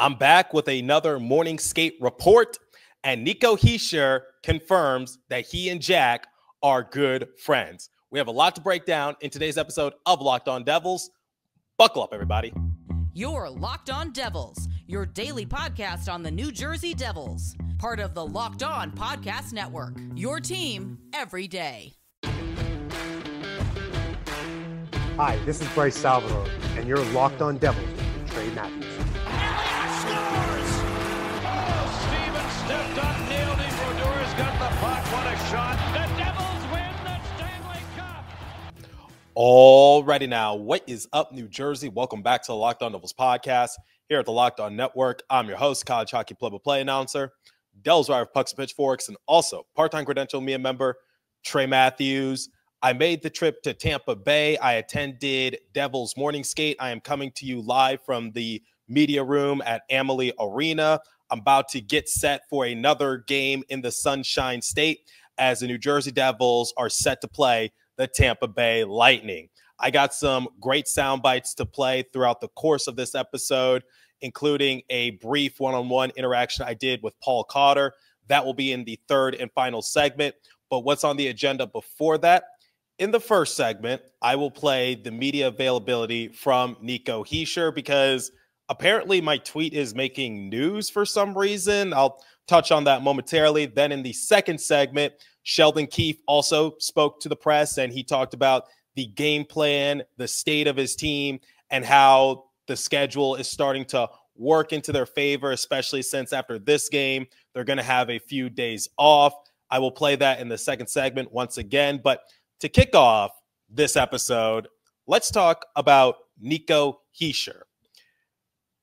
I'm back with another morning skate report, and Nico Hischier confirms that he and Jack are good friends. We have a lot to break down in today's episode of Locked On Devils. Buckle up, everybody. You're Locked On Devils, your daily podcast on the New Jersey Devils. Part of the Locked On Podcast Network, your team every day. Hi, this is Bryce Salvador, and you're Locked On Devils with Trey Matthews. Scores! Oh, Stevens stepped up, nailed it. Brodor's got the puck. What a shot. The Devils win the Stanley Cup. Alrighty now, what is up, New Jersey? Welcome back to the Locked On Devils podcast here at the Locked On Network. I'm your host, college hockey play-by-play announcer, Devils writer of Pucks and Pitchforks, and also part-time credential media member, Trey Matthews. I made the trip to Tampa Bay. I attended Devils Morning Skate. I am coming to you live from the media room at Amalie Arena. I'm about to get set for another game in the Sunshine State as the New Jersey Devils are set to play the Tampa Bay Lightning. I got some great sound bites to play throughout the course of this episode, including a brief one-on-one interaction I did with Paul Cotter. That will be in the third and final segment. But what's on the agenda before that? In the first segment, I will play the media availability from Nico Hischier because apparently my tweet is making news for some reason. I'll touch on that momentarily. Then in the second segment, Sheldon Keefe also spoke to the press, and he talked about the game plan, the state of his team, and how the schedule is starting to work into their favor, especially since after this game, they're going to have a few days off. I will play that in the second segment once again, but to kick off this episode, let's talk about Nico Hischier.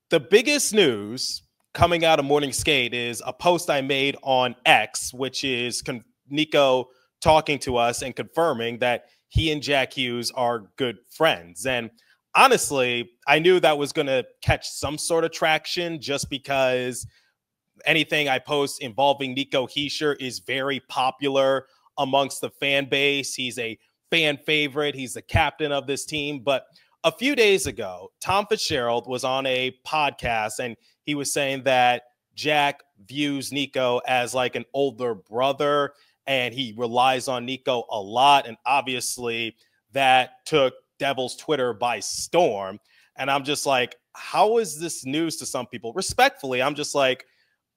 The biggest news coming out of Morning Skate is a post I made on X, which is Nico talking to us and confirming that he and Jack Hughes are good friends. And honestly, I knew that was going to catch some sort of traction just because anything I post involving Nico Hischier is very popular amongst the fan base. He's a fan favorite. He's the captain of this team. But a few days ago, Tom Fitzgerald was on a podcast, and he was saying that Jack views Nico as like an older brother, and he relies on Nico a lot. And obviously that took Devils Twitter by storm. And I'm just like, how is this news to some people? Respectfully, I'm just like,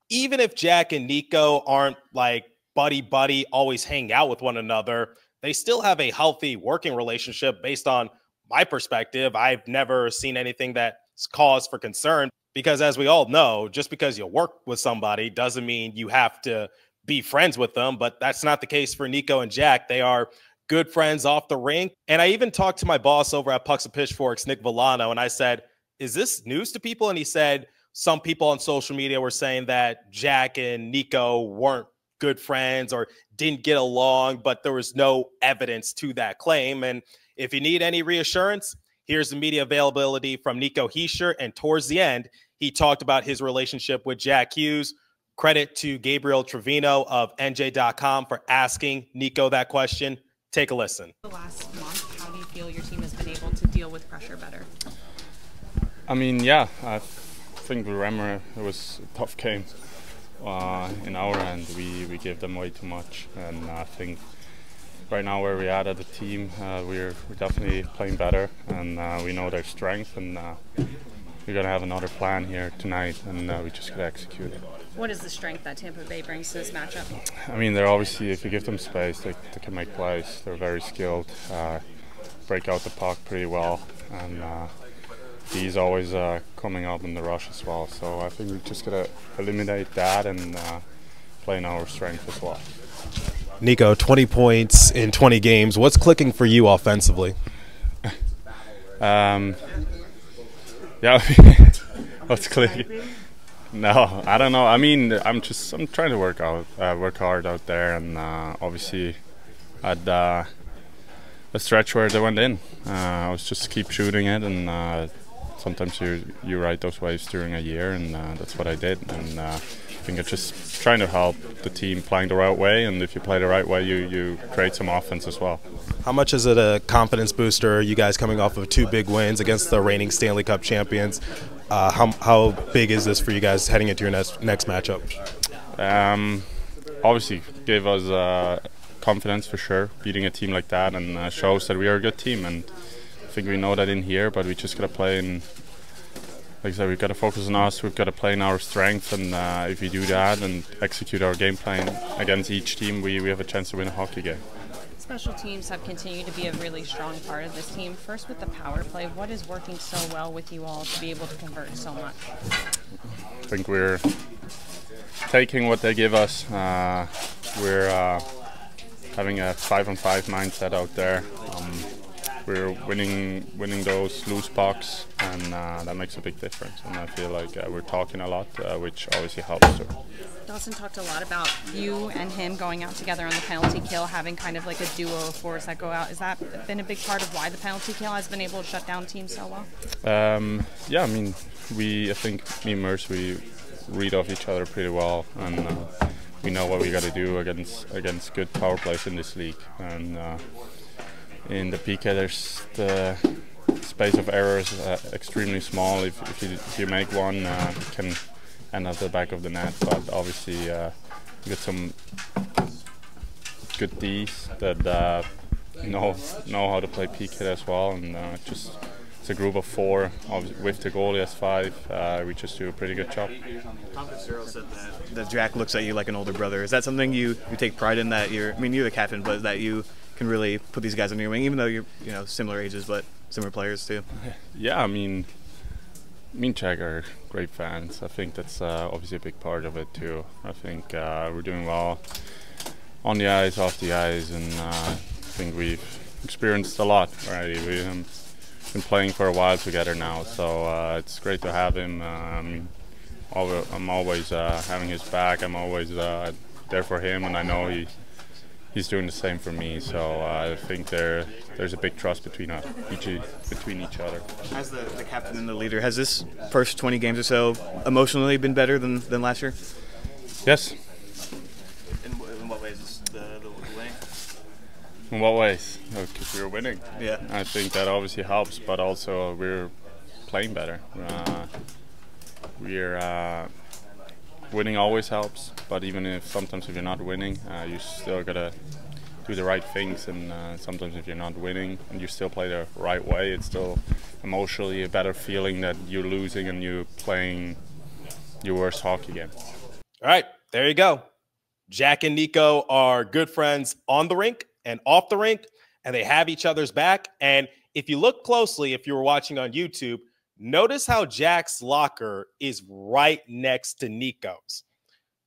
even if Jack and Nico aren't like buddy, always hang out with one another, they still have a healthy working relationship based on my perspective. I've never seen anything that's cause for concern because, as we all know, just because you work with somebody doesn't mean you have to be friends with them. But that's not the case for Nico and Jack. They are good friends off the rink. And I even talked to my boss over at Pucks and Pitchforks, Nick Villano, and I said, is this news to people? And he said some people on social media were saying that Jack and Nico weren't good friends or didn't get along, but there was no evidence to that claim. And if you need any reassurance, here's the media availability from Nico Hischier. And towards the end, he talked about his relationship with Jack Hughes. Credit to Gabriel Trevino of NJ.com for asking Nico that question. Take a listen. The last month, how do you feel your team has been able to deal with pressure better? I mean, yeah, I think we remember it was a tough game. In our end, we gave them way too much, and I think right now where we're at the team, we're definitely playing better, and we know their strength, and we're gonna have another plan here tonight, and we just gotta execute it. What is the strength that Tampa Bay brings to this matchup? I mean, they're obviously, if you give them space, they can make plays. They're very skilled, break out the puck pretty well, and he's always coming up in the rush as well. So I think we just got to eliminate that and play in our strength as well. Nico, 20 points in 20 games. What's clicking for you offensively? Yeah, what's clicking? No, I don't know. I mean, I'm trying to work hard out there, and obviously at a stretch where they went in, I was just keep shooting it, and sometimes you ride those waves during a year, and that's what I did. And I think it's just trying to help the team playing the right way, and if you play the right way, you create some offense as well. How much is it a confidence booster, you guys coming off of 2 big wins against the reigning Stanley Cup champions? How big is this for you guys heading into your next matchup? Obviously, gave us confidence for sure, beating a team like that, and shows that we are a good team. And I think we know that in here, but we just got to play in. Like I said, we've got to focus on us. We've got to play in our strength, and if we do that and execute our game plan against each team, we have a chance to win a hockey game. Special teams have continued to be a really strong part of this team. First with the power play, what is working so well with you all to be able to convert so much? I think we're taking what they give us. We're having a 5-on-5 mindset out there. We're winning those loose pucks, and that makes a big difference. And I feel like we're talking a lot, which obviously helps too. Dawson talked a lot about you and him going out together on the penalty kill, having kind of like a duo of forwards that go out. Has that been a big part of why the penalty kill has been able to shut down teams so well? Yeah, I mean, I think me and Merce, we read off each other pretty well, and we know what we got to do against good power plays in this league. And in the PK, there's the space of error is extremely small. If you make one, it can end at the back of the net. But obviously, you get some good Ds that know how to play PK as well, and just it's a group of 4. With the goalie as 5, we just do a pretty good job. Tom Fitzgerald said that Jack looks at you like an older brother. Is that something you take pride in, that you're the captain, but that you can really put these guys under your wing, even though you're similar ages but similar players too? Yeah, I mean, me and Jack are great fans. I think that's obviously a big part of it too. I think we're doing well on the ice, off the ice, and I think we've experienced a lot already. We've been playing for a while together now, so it's great to have him. I'm always having his back. I'm always there for him, and I know he's doing the same for me. So I think there's a big trust between each other. As the captain and the leader, has this first 20 games or so emotionally been better than last year? Yes. In what ways is the winning? In what ways? Because we're winning. Yeah. I think that obviously helps, but also we're playing better. Winning always helps, but even sometimes if you're not winning, you still gotta do the right things. And sometimes if you're not winning and you still play the right way, it's still emotionally a better feeling that you're losing and you're playing your worst hockey game. All right, there you go. Jack and Nico are good friends on the rink and off the rink, and they have each other's back. And if you look closely, if you were watching on YouTube, notice how Jack's locker is right next to Nico's.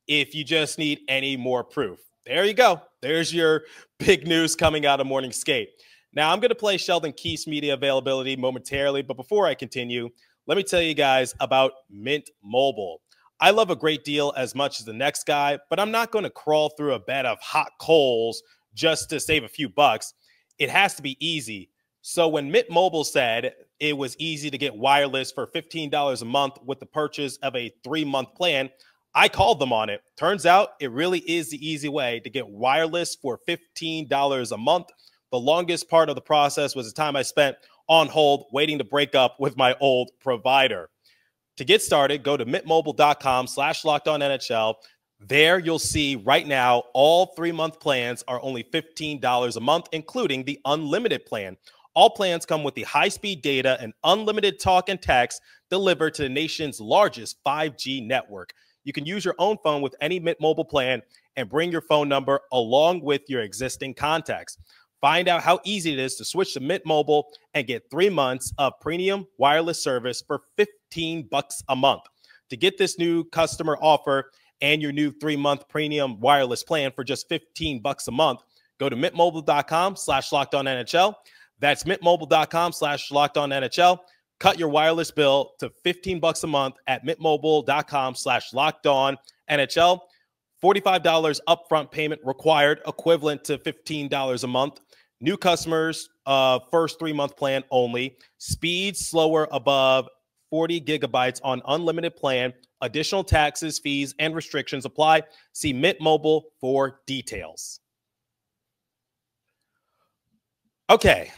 If you just need any more proof, there you go. There's your big news coming out of Morning Skate. Now, I'm going to play Sheldon Keefe's media availability momentarily, but before I continue, let me tell you guys about Mint Mobile. I love a great deal as much as the next guy, but I'm not going to crawl through a bed of hot coals just to save a few bucks. It has to be easy. So when Mint Mobile said it was easy to get wireless for $15 a month with the purchase of a 3-month plan, I called them on it. Turns out it really is the easy way to get wireless for $15 a month. The longest part of the process was the time I spent on hold waiting to break up with my old provider. To get started, go to mintmobile.com/LockedOnNHL. There you'll see right now all 3-month plans are only $15 a month, including the unlimited plan. All plans come with the high-speed data and unlimited talk and text delivered to the nation's largest 5G network. You can use your own phone with any Mint Mobile plan and bring your phone number along with your existing contacts. Find out how easy it is to switch to Mint Mobile and get 3 months of premium wireless service for $15 a month. To get this new customer offer and your new 3-month premium wireless plan for just $15 a month, go to mintmobile.com/LockedOnNHL. That's mintmobile.com/LockedOnNHL. Cut your wireless bill to $15 a month at mintmobile.com/LockedOnNHL. $45 upfront payment required, equivalent to $15 a month. New customers, first 3-month plan only. Speed slower above 40 gigabytes on unlimited plan. Additional taxes, fees, and restrictions apply. See Mint Mobile for details. Okay,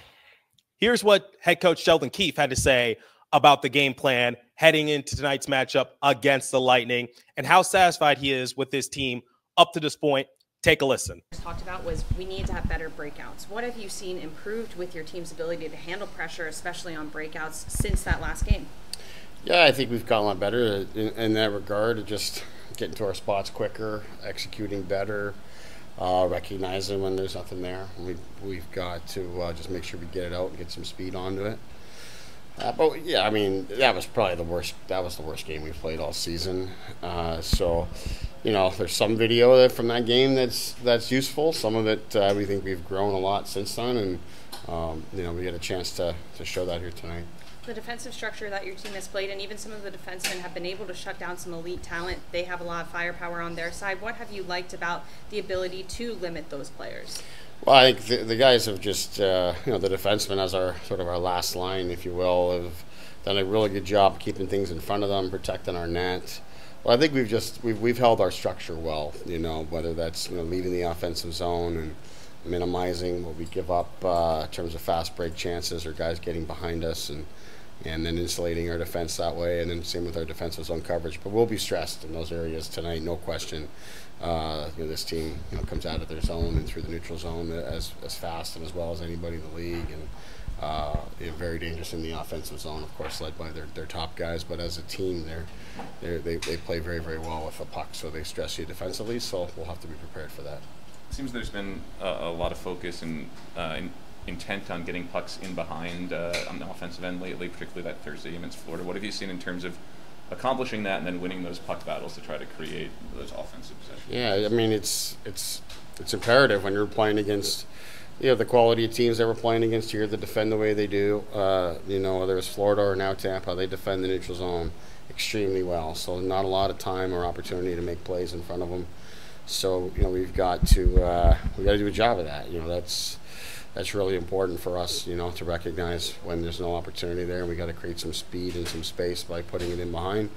here's what head coach Sheldon Keefe had to say about the game plan heading into tonight's matchup against the Lightning and how satisfied he is with his team up to this point. Take a listen. Talked about was we need to have better breakouts. What have you seen improved with your team's ability to handle pressure, especially on breakouts, since that last game? Yeah, I think we've gotten a lot better in that regard, just getting to our spots quicker, executing better, recognizing when there's nothing there. We've got to just make sure we get it out and get some speed onto it. But yeah, I mean, that was probably the worst. That was the worst game we've played all season. So, you know, there's some video from that game that's useful. Some of it we think we've grown a lot since then, and you know, we get a chance to show that here tonight. The defensive structure that your team has played, and even some of the defensemen have been able to shut down some elite talent. They have a lot of firepower on their side. What have you liked about the ability to limit those players? Well, I think the guys have just, you know, the defensemen as our sort of our last line, if you will, have done a really good job keeping things in front of them, protecting our net. Well, I think we've held our structure well, you know, whether that's, you know, leaving the offensive zone and minimizing what we give up in terms of fast break chances or guys getting behind us and then insulating our defense that way, and then same with our defensive zone coverage. But we'll be stressed in those areas tonight, no question. You know, this team, you know, comes out of their zone and through the neutral zone as fast and as well as anybody in the league, and you know, very dangerous in the offensive zone, of course, led by their top guys. But as a team, they play very, very well with the puck, so they stress you defensively. So we'll have to be prepared for that. It seems there's been a lot of focus and intent on getting pucks in behind on the offensive end lately, particularly that Thursday game against Florida. What have you seen in terms of accomplishing that and then winning those puck battles to try to create those offensive possessions? Yeah, I mean, it's imperative when you're playing against, you know, the quality of teams that we're playing against here that defend the way they do. You know, whether it's Florida or now Tampa, they defend the neutral zone extremely well. So not a lot of time or opportunity to make plays in front of them. So, you know, we've got to do a job of that. You know, that's really important for us, you know, to recognize when there's no opportunity there, and we got to create some speed and some space by putting it in behind,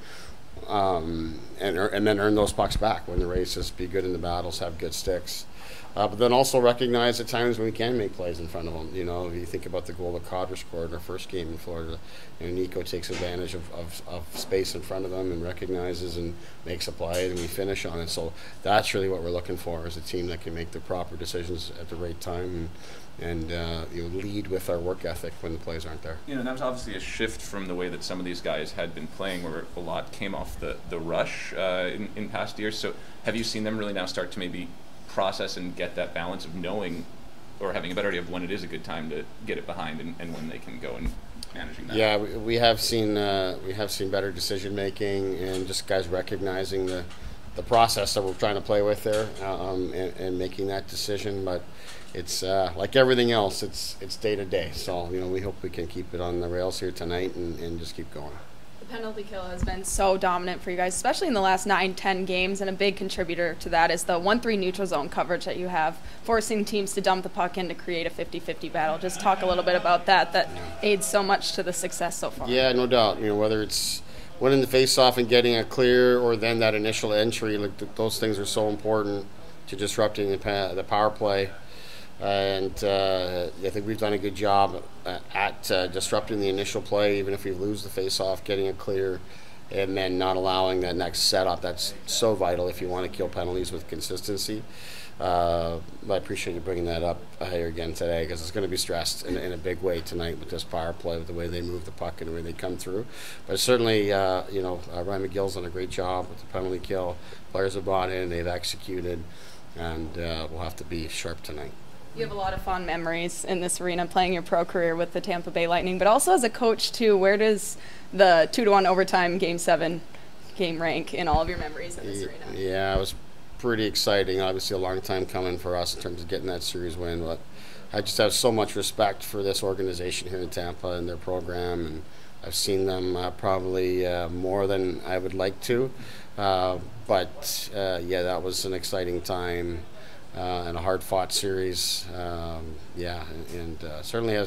and then earn those pucks back when the races, be good in the battles, have good sticks. But then also recognize at times when we can make plays in front of them. You know, if you think about the goal that Cotter scored in our first game in Florida, you know, Nico takes advantage of space in front of them and recognizes and makes a play, and we finish on it. So that's really what we're looking for, is a team that can make the proper decisions at the right time and you know, lead with our work ethic when the plays aren't there. You know, that was obviously a shift from the way that some of these guys had been playing, where a lot came off the rush in past years. So have you seen them really now start to maybe process and get that balance of knowing or having a better idea of when it is a good time to get it behind and when they can go and managing that? Yeah, we have seen better decision making and just guys recognizing the process that we're trying to play with there and making that decision. But it's like everything else, it's day to day. So, you know, we hope we can keep it on the rails here tonight and just keep going. Penalty kill has been so dominant for you guys, especially in the last 9-10 games, and a big contributor to that is the 1-3 neutral zone coverage that you have, forcing teams to dump the puck in to create a 50-50 battle. Just talk a little bit about that aids so much to the success so far. Yeah, no doubt. You know, whether it's winning the face-off and getting a clear, or then that initial entry, like those things are so important to disrupting the power play. And I think we've done a good job at disrupting the initial play, even if we lose the face-off, getting it clear, and then not allowing that next setup. That's so vital if you want to kill penalties with consistency. I appreciate you bringing that up here again today, because it's going to be stressed in a big way tonight with this power play, with the way they move the puck and the way they come through. But certainly, you know, Ryan McGill's done a great job with the penalty kill. Players have bought in, they've executed, and we'll have to be sharp tonight. You have a lot of fond memories in this arena playing your pro career with the Tampa Bay Lightning, but also as a coach too. Where does the 2-1 overtime Game 7 game rank in all of your memories in this arena? Yeah, it was pretty exciting. Obviously a long time coming for us in terms of getting that series win, but I just have so much respect for this organization here in Tampa and their program, and I've seen them probably more than I would like to, but yeah, that was an exciting time. And a hard-fought series, yeah, and certainly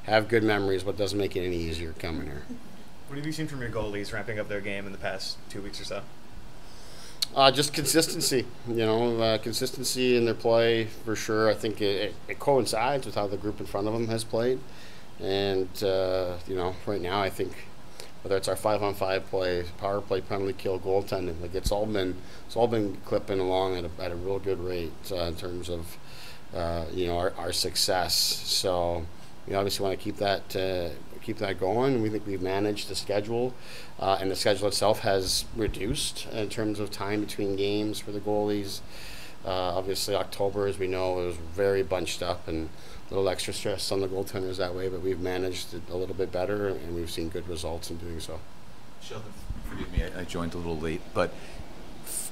have good memories, but doesn't make it any easier coming here. What have you seen from your goalies ramping up their game in the past 2 weeks or so? Just consistency, you know, consistency in their play for sure. I think it coincides with how the group in front of them has played, and you know, right now I think whether it's our 5-on-5 play, power play, penalty kill, goaltending. Like it's all been clipping along at a real good rate in terms of our success. So we obviously want to keep that going. We think we've managed the schedule, and the schedule itself has reduced in terms of time between games for the goalies. Obviously, October, as we know, was very bunched up and a little extra stress on the goaltenders that way, but we've managed it a little bit better, and we've seen good results in doing so. Sheldon, forgive me, I joined a little late, but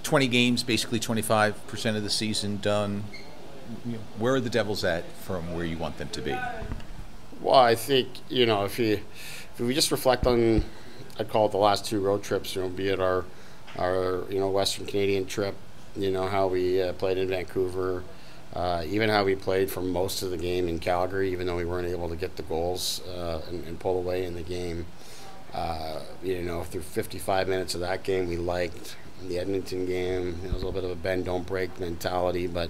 20 games, basically 25% of the season done. Where are the Devils at from where you want them to be? Well, I think, if we just reflect on, I'd call it the last 2 road trips, be it our Western Canadian trip, how we played in Vancouver, even how we played for most of the game in Calgary, even though we weren't able to get the goals and pull away in the game. Through 55 minutes of that game, we liked the Edmonton game. It was a little bit of a bend, don't break mentality, but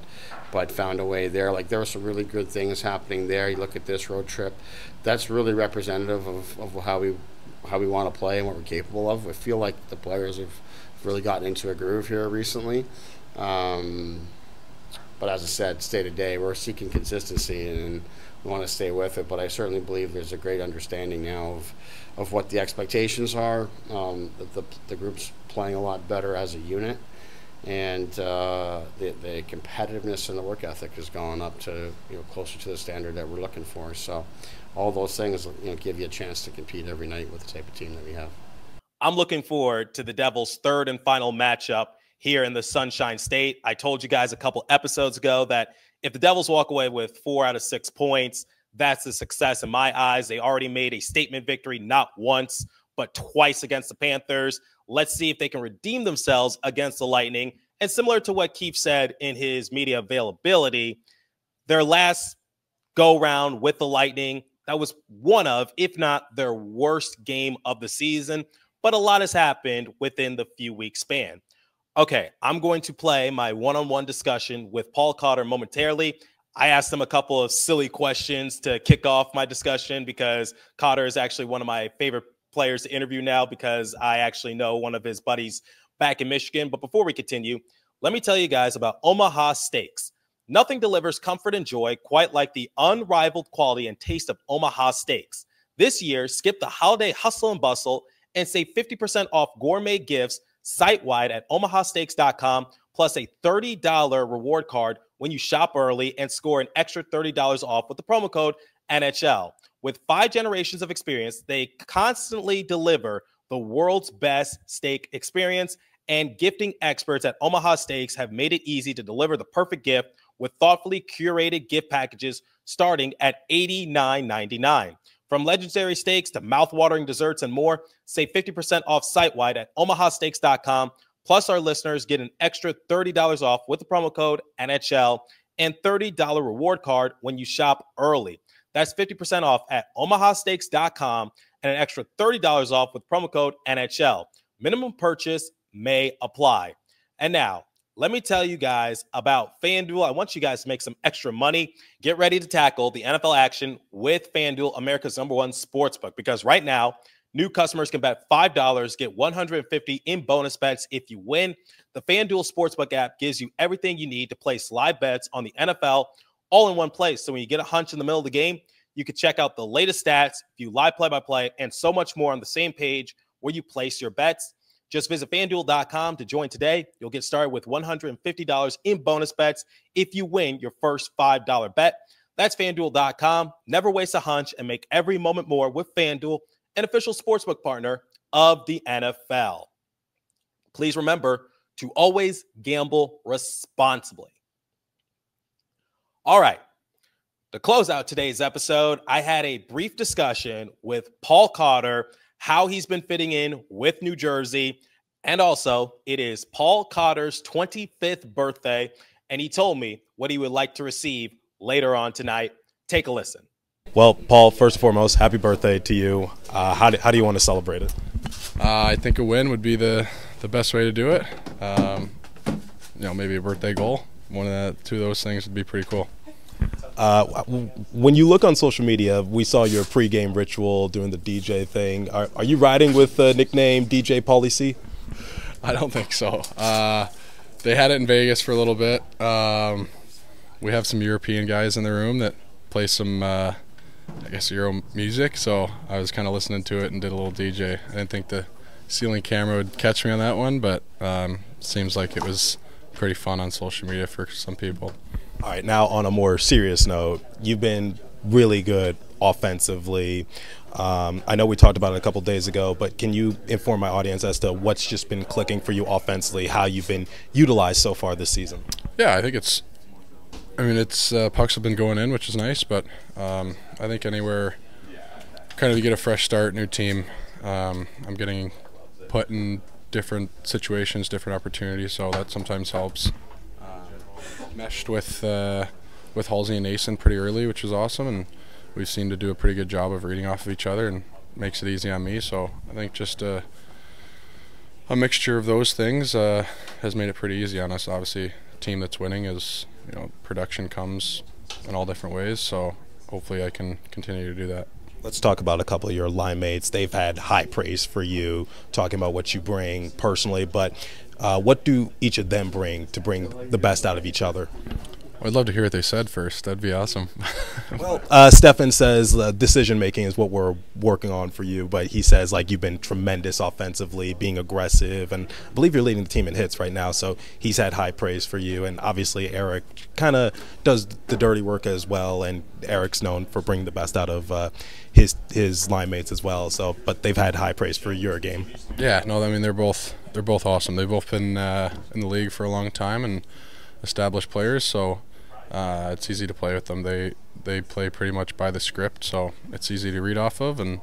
found a way there. Like there were some really good things happening there. You look at this road trip, that's really representative of how we want to play and what we're capable of. I feel like the players have really gotten into a groove here recently. But as I said, state of day, we're seeking consistency and we want to stay with it. But I certainly believe there's a great understanding now of what the expectations are. The group's playing a lot better as a unit, and the competitiveness and the work ethic has gone up to closer to the standard that we're looking for. So all those things give you a chance to compete every night with the type of team that we have. I'm looking forward to the Devils' third and final matchup here in the Sunshine State. I told you guys a couple episodes ago that if the Devils walk away with 4 out of 6 points, that's a success in my eyes. They already made a statement victory not once, but twice against the Panthers. Let's see if they can redeem themselves against the Lightning. And similar to what Keefe said in his media availability, their last go-round with the Lightning, that was one of, if not their worst game of the season. But a lot has happened within the few-week span. Okay, I'm going to play my one-on-one discussion with Paul Cotter momentarily. I asked him a couple of silly questions to kick off my discussion because Cotter is actually one of my favorite players to interview now because I actually know one of his buddies back in Michigan. But before we continue, let me tell you guys about Omaha Steaks. Nothing delivers comfort and joy quite like the unrivaled quality and taste of Omaha Steaks. This year, skip the holiday hustle and bustle and save 50% off gourmet gifts site-wide at omahasteaks.com, plus a $30 reward card when you shop early and score an extra $30 off with the promo code NHL. With 5 generations of experience, they constantly deliver the world's best steak experience, and gifting experts at Omaha Steaks have made it easy to deliver the perfect gift with thoughtfully curated gift packages starting at $89.99. From legendary steaks to mouth-watering desserts and more, save 50% off site-wide at omahasteaks.com. Plus, our listeners get an extra $30 off with the promo code NHL and $30 reward card when you shop early. That's 50% off at omahasteaks.com and an extra $30 off with promo code NHL. Minimum purchase may apply. And now, let me tell you guys about FanDuel. I want you guys to make some extra money. Get ready to tackle the NFL action with FanDuel, America's #1 sportsbook, because right now, new customers can bet $5, get $150 in bonus bets if you win. The FanDuel Sportsbook app gives you everything you need to place live bets on the NFL all in one place. So when you get a hunch in the middle of the game, you can check out the latest stats, view live play-by-play, and so much more on the same page where you place your bets. Just visit FanDuel.com to join today. You'll get started with $150 in bonus bets if you win your first $5 bet. That's FanDuel.com. Never waste a hunch and make every moment more with FanDuel, an official sportsbook partner of the NFL. Please remember to always gamble responsibly. All right. To close out today's episode, I had a brief discussion with Paul Cotter, how he's been fitting in with New Jersey. And also, it is Paul Cotter's 25th birthday, and he told me what he would like to receive later on tonight. Take a listen. Well, Paul, first and foremost, happy birthday to you. How do you want to celebrate it? I think a win would be the best way to do it. Maybe a birthday goal. Two of those things would be pretty cool. When you look on social media, we saw your pregame ritual doing the DJ thing. Are you riding with the nickname DJ Paulie C? I don't think so. They had it in Vegas for a little bit. We have some European guys in the room that play some, I guess, Euro music, so I was kind of listening to it and did a little DJ. I didn't think the ceiling camera would catch me on that one, but seems like it was pretty fun on social media for some people. All right, now on a more serious note, you've been really good offensively. I know we talked about it a couple days ago, but can you inform my audience as to what's just been clicking for you offensively, how you've been utilized so far this season? Yeah, I think it's pucks have been going in, which is nice, but I think anywhere kind of you get a fresh start, new team, I'm getting put in different situations, different opportunities, so that sometimes helps. Meshed with Halsey and Nason pretty early, which is awesome, and we seem to do a pretty good job of reading off of each other and makes it easy on me. So I think just a mixture of those things has made it pretty easy on us. Obviously, a team that's winning is, production comes in all different ways, so hopefully I can continue to do that. Let's talk about a couple of your line mates. They've had high praise for you, talking about what you bring personally, but what do each of them bring to bring the best out of each other? I'd love to hear what they said first. That'd be awesome. Well, Stefan says decision-making is what we're working on for you, but he says, you've been tremendous offensively, being aggressive, and I believe you're leading the team in hits right now, so he's had high praise for you, and obviously Eric kind of does the dirty work as well, and Eric's known for bringing the best out of his line mates as well, but they've had high praise for your game. Yeah, no, I mean, they're both awesome. They've both been in the league for a long time and established players, so it's easy to play with them. They play pretty much by the script, so it's easy to read off of. And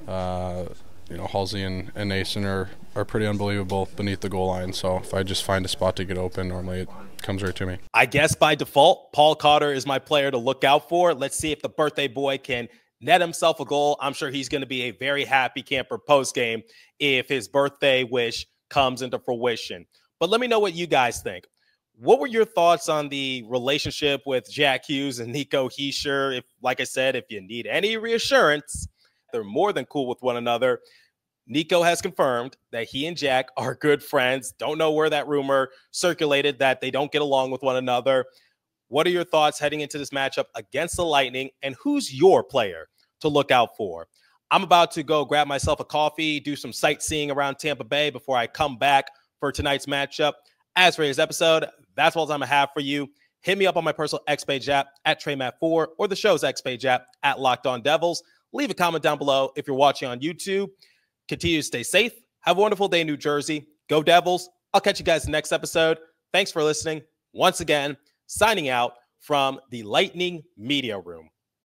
Halsey and Nason are pretty unbelievable beneath the goal line. So if I just find a spot to get open, normally it comes right to me. I guess by default, Paul Cotter is my player to look out for. Let's see if the birthday boy can net himself a goal. I'm sure he's going to be a very happy camper post game if his birthday wish comes into fruition. But let me know what you guys think. What were your thoughts on the relationship with Jack Hughes and Nico Hischier? Like I said, if you need any reassurance, they're more than cool with one another. Nico has confirmed that he and Jack are good friends. Don't know where that rumor circulated that they don't get along with one another. What are your thoughts heading into this matchup against the Lightning, and who's your player to look out for? I'm about to go grab myself a coffee, do some sightseeing around Tampa Bay before I come back for tonight's matchup. As for today's episode, that's all the time I have for you. Hit me up on my personal X page app at TreyMatt4 or the show's X page app at Locked On Devils. Leave a comment down below if you're watching on YouTube. Continue to stay safe. Have a wonderful day in New Jersey. Go Devils. I'll catch you guys in the next episode. Thanks for listening. Once again, signing out from the Lightning Media Room.